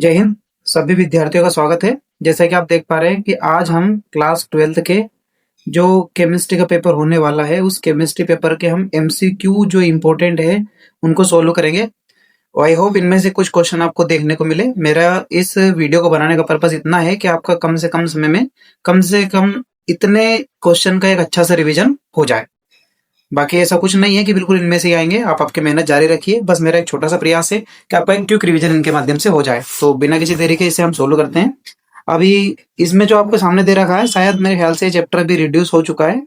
जय हिंद। सभी विद्यार्थियों का स्वागत है। जैसा कि आप देख पा रहे हैं कि आज हम क्लास 12th के जो केमिस्ट्री का पेपर होने वाला है उस केमिस्ट्री पेपर के हम एमसीक्यू जो इम्पोर्टेंट है उनको सोल्व करेंगे। और आई होप इनमें से कुछ क्वेश्चन आपको देखने को मिले। मेरा इस वीडियो को बनाने का पर्पस इतना है कि आपका कम से कम समय में कम से कम इतने क्वेश्चन का एक अच्छा सा रिविजन हो जाए। बाकी ऐसा कुछ नहीं है कि बिल्कुल इनमें से ही आएंगे। आप आपकी मेहनत जारी रखिए। बस मेरा एक छोटा सा प्रयास है कि आपका एक क्विक रिवीजन इनके माध्यम से हो जाए। तो बिना किसी देरी के इसे हम सोल्व करते हैं। अभी इसमें जो आपको सामने दे रखा है शायद मेरे ख्याल से चैप्टर अभी रिड्यूस हो चुका है,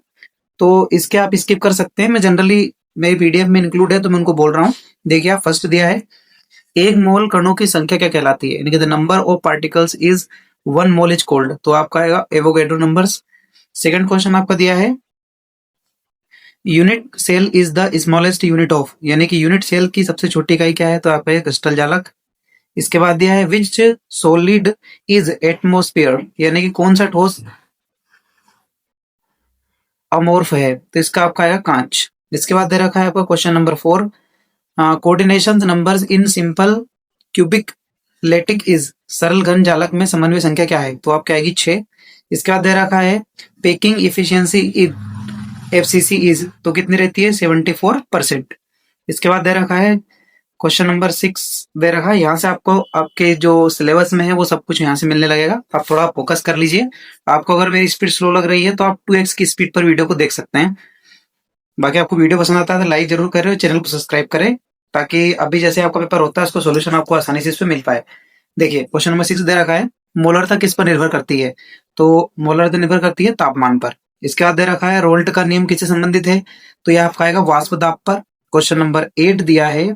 तो इसके आप स्किप कर सकते हैं। मैं जनरली मेरी पीडीएफ में इंक्लूड है तो मैं उनको बोल रहा हूँ। देखिए, आप फर्स्ट दिया है एक मोल कणों की संख्या क्या कहलाती है, यानी कि the number of particles is 1 mole is cold, तो आपका आएगा एवोगैड्रो नंबर्स। सेकंड क्वेश्चन आपका दिया है unit cell is the smallest unit of, यानी कि यूनिट सेल की सबसे छोटी इकाई क्या है, तो आपका है क्रिस्टल जालक। इसके बाद दिया है विच सॉलिड इज एटमोस्फियर, यानी कि कौन सा ठोस अमोर्फ है, तो इसका आपका आएगा कांच। इसके बाद दे रखा है आपका question number 4 coordination numbers in simple cubic lattice is, सरल घन जालक में समन्वय संख्या क्या है, तो आपकी आएगी 6। इसके बाद दे रखा है पेकिंग इफिशियंसी एफसीसी इज, तो कितनी रहती है 74%। इसके बाद दे रखा है क्वेश्चन नंबर 6 दे रखा है। यहाँ से आपको आपके जो सिलेबस में है वो सब कुछ यहाँ से मिलने लगेगा। आप थोड़ा फोकस कर लीजिए। आपको अगर मेरी स्पीड स्लो लग रही है तो आप 2x की स्पीड पर वीडियो को देख सकते हैं। बाकी आपको वीडियो पसंद आता है तो लाइक जरूर करें और चैनल को सब्सक्राइब करें, ताकि अभी जैसे आपका पेपर होता है उसको सोल्यूशन आपको आसानी से इस पे मिल पाए। देखिए, क्वेश्चन नंबर 6 दे रखा है मोलरता किस पर निर्भर करती है, तो मोलरता निर्भर करती है तापमान पर। इसके बाद दे रखा है रोल्ट का नियम किससे संबंधित है, तो यह आपका आएगा वाष्प दाब पर। क्वेश्चन नंबर 8 दिया है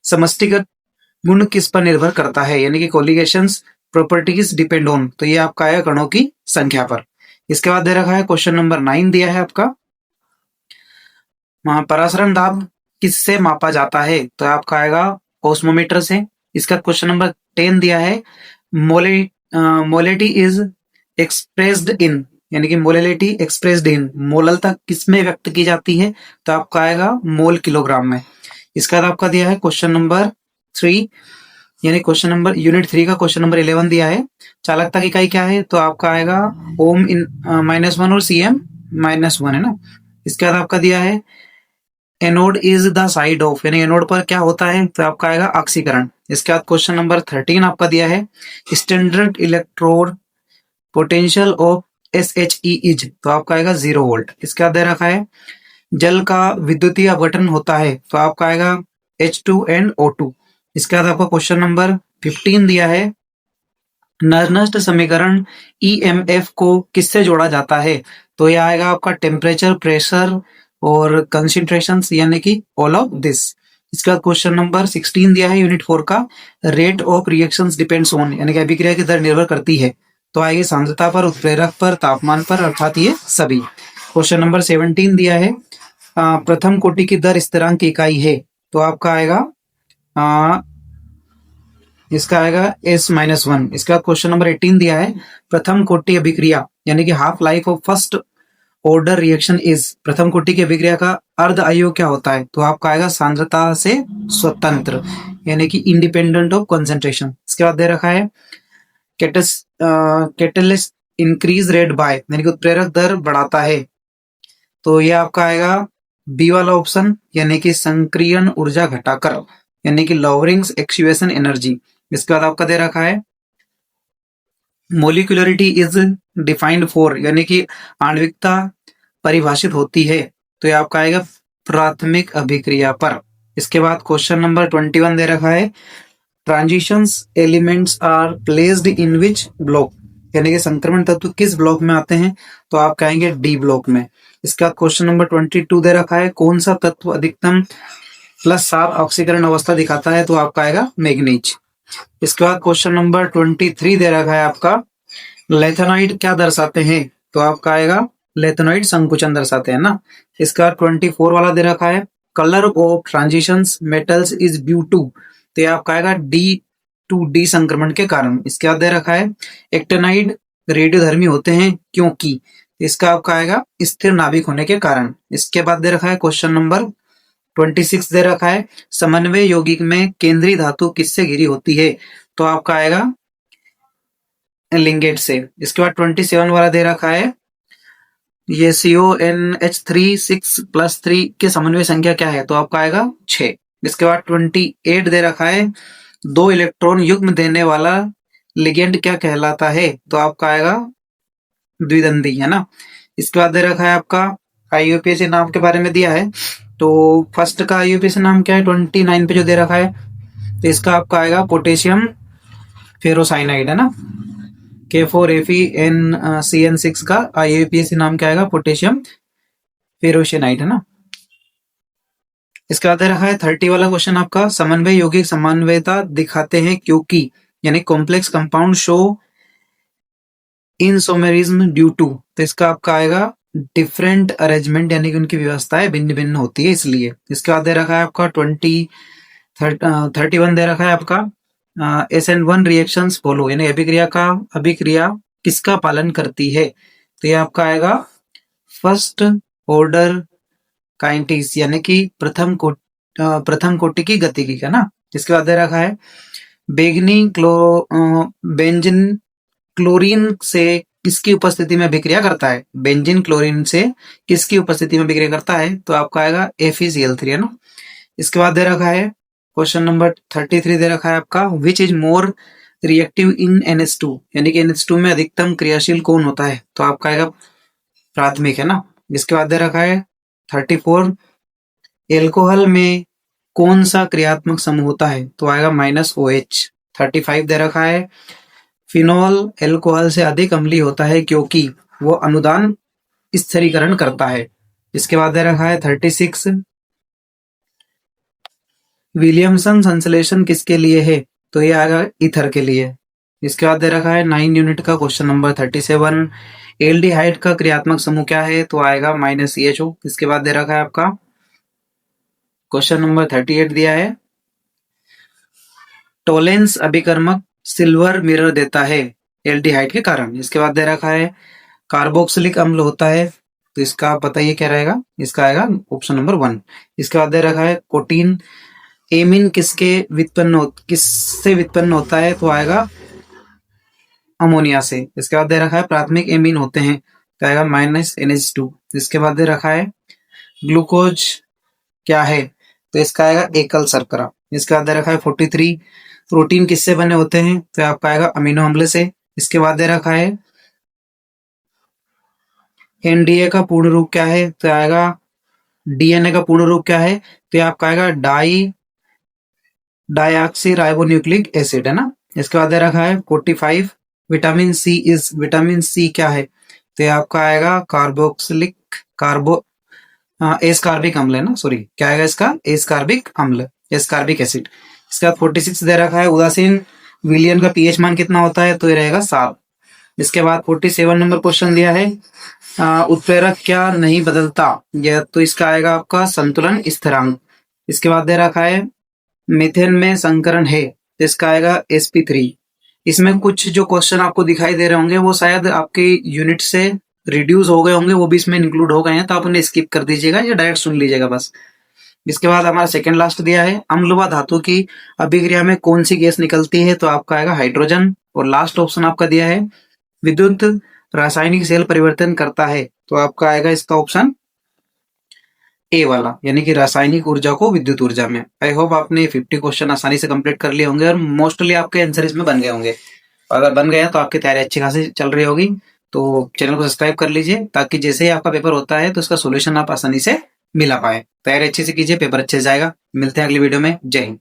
समष्टिगत गुण किस पर निर्भर करता है, यानी कि कोलिगेशंस प्रॉपर्टीज डिपेंड ऑन, तो ये आपका आएगा कणों की संख्या पर। इसके बाद दे रखा है क्वेश्चन नंबर 9 दिया है आपका परासरण दाब किससे मापा जाता है, तो आपका आएगा ओस्मोमीटर से। इसका क्वेश्चन नंबर 10 दिया है मोलेटी इज एक्सप्रेस्ड इन, यानी कि मोलेलिटी एक्सप्रेस्ड इन, मोललता किसमें व्यक्त की जाती है, तो आपका आएगा मोल किलोग्राम में। इसका बाद आपका दिया है क्वेश्चन नंबर 3, यानी क्वेश्चन नंबर यूनिट 3 का क्वेश्चन नंबर 11 दिया है चालकता की इकाई क्या है, तो आपका आएगा ओम इन -1 और सीएम -1 है ना। इसके बाद आपका दिया है anode is the side of, यानी एनोड पर क्या होता है, तो आपका आएगा ऑक्सीकरण। इसके बाद क्वेश्चन नंबर 13 आपका दिया है standard electrode potential of SHE is, तो आपका आएगा 0 वोल्ट। इसके बाद दे रखा है जल का विद्युतीय अपघटन होता है, तो आपका आएगा H2NO2। इसके बाद आपका क्वेश्चन नंबर 15 दिया है नर्नस्ट समीकरण EMF को किससे जोड़ा जाता है, तो यह आएगा आपका टेम्परेचर, प्रेशर और कंसंट्रेशन, यानी कि ऑल ऑफ दिस। इसके बाद क्वेश्चन नंबर 16 दिया है यूनिट 4 का rate of reactions depends on, यानी कि अभिक्रिया की दर निर्भर करती है, तो आएगी सांद्रता पर, उत्प्रेरक पर, तापमान पर, अर्थात ये सभी। क्वेश्चन नंबर 17 दिया है प्रथम कोटि की दर स्थिरांक की इकाई है, तो आपका आएगा इसका आएगा S-1। इसके बाद क्वेश्चन नंबर 18 दिया है प्रथम कोटि अभिक्रिया, यानी कि half life of first order reaction is, प्रथम कोटि की अभिक्रिया का अर्ध आयु क्या होता है, तो आपका आएगा सांद्रता से स्वतंत्र, यानी कि इंडिपेंडेंट ऑफ कंसंट्रेशन। इसके बाद दे रखा है कैटलिस्ट इंक्रीज रेट बाय, यानी कि उत्प्रेरक दर बढ़ाता है, तो ये आपका आएगा बी वाला ऑप्शन, यानी कि संक्रियण ऊर्जा घटाकर, यानी कि लॉवरिंग एक्सुएशन एनर्जी। इसके बाद आपका दे रखा है मोलिकुलरिटी इज डिफाइंड फॉर, यानी कि आणविकता परिभाषित होती है, तो ये आपका आएगा प्राथमिक अभिक्रिया पर। इसके बाद क्वेश्चन नंबर 21 दे रखा है transitions elements are placed in which block, यानी कि संक्रमण तत्व किस ब्लॉक में आते हैं, तो आप कहेंगे डी ब्लॉक में। इसका क्वेश्चन नंबर 22 दे रखा है कौन सा तत्व अधिकतम +7 ऑक्सीकरण अवस्था दिखाता है, तो आपका आएगा मैग्नीज। इसके बाद क्वेश्चन नंबर 23 दे रखा है आपका लेथेनॉइड क्या दर्शाते हैं, तो आपका आएगा लेथेनॉइड संकुचन दर्शाते हैं ना। इसका 24 वाला दे रखा है colour of transitions metals is due to, तो ये आपका आएगा D2D संक्रमण के कारण। इसके बाद दे रखा है एक्टेनाइड रेडियोधर्मी होते हैं क्योंकि, इसका आपका आएगा स्थिर नाभिक होने के कारण। इसके बाद दे रखा है क्वेश्चन नंबर 26 दे रखा है समन्वय यौगिक में केंद्रीय धातु किससे घिरी होती है, तो आपका आएगा लिंगेट से। इसके बाद 27 वाला दे रखा है ये CONH3 6+3 के समन्वय संख्या क्या है, तो आपका आएगा 6। इसके बाद 28 दे रखा है 2 इलेक्ट्रॉन युग्म देने वाला लिगेंड क्या कहलाता है, तो आपका आएगा द्विदंडी, है ना। इसके बाद दे रखा है आपका IUPAC नाम के बारे में दिया है, तो फर्स्ट का IUPAC नाम क्या है 29 पे जो दे रखा है, तो इसका आपका आएगा पोटेशियम फेरोसाइनाइड, है ना। K4FeNCN6 का IUPAC नाम क्या आएगा, पोटेशियम फेरोसाइनाइड, है ना। इसके बाद दे रखा है 30 वाला क्वेश्चन आपका, समन्वय यौगिक समन्वयता दिखाते हैं क्योंकि, यानी complex compound show isomerism due to, तो इसका आपका आएगा डिफरेंट अरेंजमेंट, यानी कि उनकी व्यवस्थाएं भिन्न भिन्न होती है इसलिए। इसके बाद दे रखा है आपका 31 दे रखा है आपका SN1 रिएक्शंस फॉलो, यानी अभिक्रिया किसका पालन करती है, तो ये आपका आएगा फर्स्ट ऑर्डर काइनेटिक्स, यानी कि प्रथम कोटि की गतिकी का ना। इसके बाद दे रखा है बेंजीन क्लोरीन से किसकी उपस्थिति में अभिक्रिया करता है, बेंजीन क्लोरीन से किसकी उपस्थिति में अभिक्रिया करता है, तो आपका आएगा FeCl3, है ना। इसके बाद दे रखा है क्वेश्चन नंबर 33 दे रखा है आपका, which is more reactive in NH2, यानी कि NH2 में अधिकतम क्रियाशील कौन होता है, तो आपका आएगा प्राथमिक, है ना। इसके बाद दे रखा है 34 एल्कोहल में कौन सा क्रियात्मक समूह होता है, तो आएगा -OH। 35 दे रखा है फिनॉल एल्कोहल से अधिक अम्लीय होता है क्योंकि वो अनुदान स्थिरीकरण करता है। इसके बाद दे रखा है 36 विलियमसन संश्लेषण किसके लिए है, तो ये आएगा ईथर के लिए। इसके बाद दे रखा है 9 यूनिट का क्वेश्चन नंबर 37 एल्डिहाइड का क्रियात्मक समूह क्या है, तो आएगा -CHO। इसके बाद दे रखा है आपका क्वेश्चन नंबर 38 दिया है टोलेंस अभिकर्मक सिल्वर मिरर देता है एल्डिहाइड के कारण। इसके बाद दे रखा है कार्बोक्सिलिक अम्ल होता है, तो इसका आप बताइए क्या रहेगा, इसका आएगा ऑप्शन नंबर 1। इसके बाद दे रखा है कोटीन एमीन किससे वित्पन्न होता है, तो आएगा अमोनिया से। इसके बाद दे रखा है प्राथमिक एमीन होते हैं, तो आएगा -NH2। इसके बाद दे रखा है ग्लूकोज क्या है, तो इसका आएगा एकल शर्करा। इसके बाद दे रखा है 43 प्रोटीन किससे बने होते हैं, तो आपका आएगा अमीनो अम्ल से। इसके बाद दे रखा है NDA का पूर्ण रूप क्या है, तो आएगा DNA का पूर्ण रूप क्या है, तो आपका आएगा डाइऑक्सी राइबोन्यूक्लिक एसिड, है ना। इसके बाद दे रखा है 45 विटामिन सी क्या है, तो आपका आएगा एस्कार्बिक अम्ल, है ना, सॉरी क्या आएगा इसका, एस्कार्बिक एसिड। इसके बाद 46 दे रखा है उदासीन विलियन का pH मान कितना होता है, तो ये रहेगा 7। इसके बाद 47 नंबर क्वेश्चन दिया है उत्प्रेरक क्या नहीं बदलता, यह तो इसका आएगा आपका संतुलन स्थिरांक। इसके बाद दे रखा है मीथेन में संकरण है, तो इसका आएगा sp3। इसमें कुछ जो क्वेश्चन आपको दिखाई दे रहे होंगे वो शायद आपके यूनिट से रिड्यूस हो गए होंगे, वो भी इसमें इंक्लूड हो गए हैं, तो आप उन्हें स्किप कर दीजिएगा या डायरेक्ट सुन लीजिएगा बस। इसके बाद हमारा सेकंड लास्ट दिया है अम्ल व धातु की अभिक्रिया में कौन सी गैस निकलती है, तो आपका आएगा हाइड्रोजन। और लास्ट ऑप्शन आपका दिया है विद्युत रासायनिक सेल परिवर्तन करता है, तो आपका आएगा इसका ऑप्शन ए वाला, यानी कि रासायनिक ऊर्जा को विद्युत ऊर्जा में। आई होप आपने 50 क्वेश्चन आसानी से कंप्लीट कर लिए होंगे और मोस्टली आपके आंसर इसमें बन गए होंगे। अगर बन गए तो आपकी तैयारी अच्छी खासी चल रही होगी, तो चैनल को सब्सक्राइब कर लीजिए ताकि जैसे ही आपका पेपर होता है तो इसका सोल्यूशन आप आसानी से मिला पाए। तैयारी अच्छे से कीजिए, पेपर अच्छे से जाएगा। मिलते हैं अगली वीडियो में। जय हिंद।